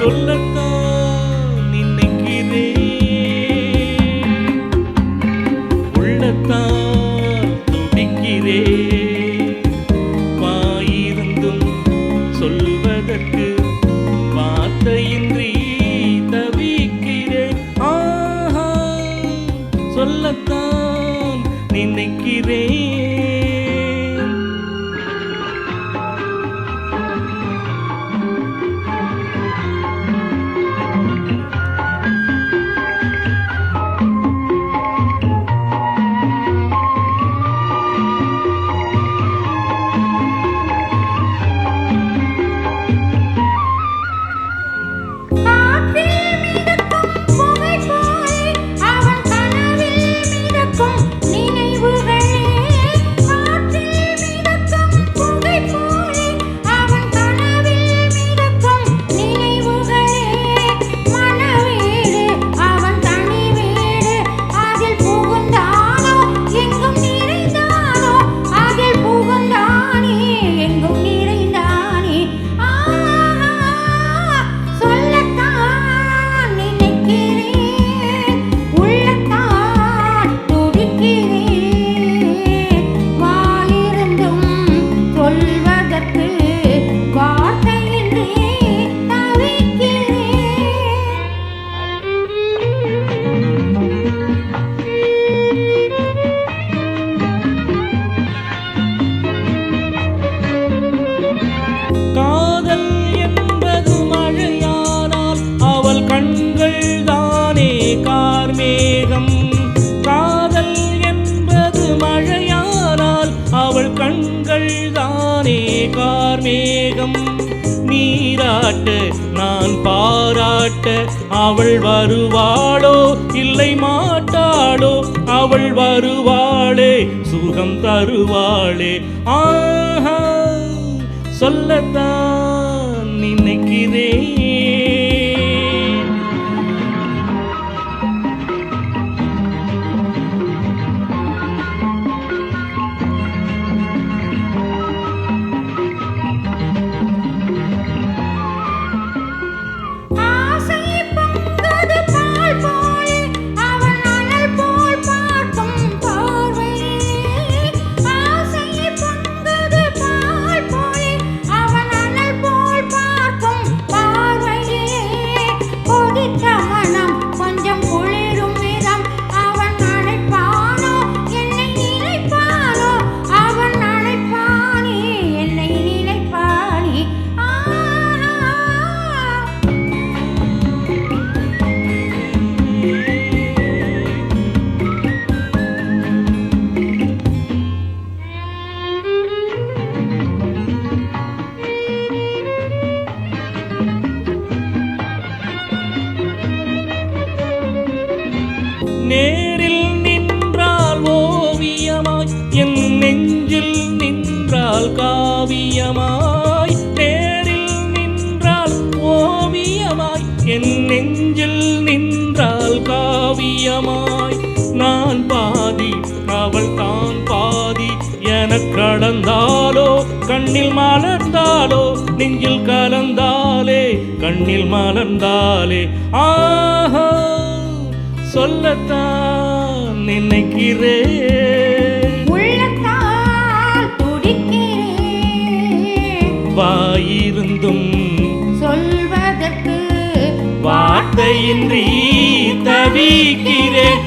சொல்லத்தான் நினைக்கிறேன், உள்ளத்தான் துடிக்கிறேன். வாயிருந்தும் சொல்வதற்கு வார்த்தையின்றி தவிக்கிறேன். ஆஹா, சொல்லத்தான் நினைக்கிறேன். காதல் என்பது மழையானால் அவள் கண்கள் தானே கார்மேகம். நீராட்ட நான் பாராட்ட அவள் வருவாளோ இல்லை மாட்டாளோ, அவள் வருவாளே சுகம் தருவாளே. ஆஹா, சொல்லத்தான் நினைக்கிறேன். நேரில் நின்றால் ஓவியமாய் என் நெஞ்சில் நின்றால் காவியமாய். நேரில் நின்றால் ஓவியமாய் என் நெஞ்சில் நின்றால் காவியமாய். நான் பாதி அவள் தான் பாதி எனக் கடந்தாலோ, கண்ணில் மலர்ந்தாலோ நெஞ்சில் கலந்தாலே கண்ணில் மலர்ந்தாலே. ஆஹா, சொல்லத்தான் நினைக்கிறேன், உள்ளத்தால் துடிக்கிறேன். வாயிருந்தும் சொல்வதற்கு வார்த்தையின்றி தவிக்கிறேன்.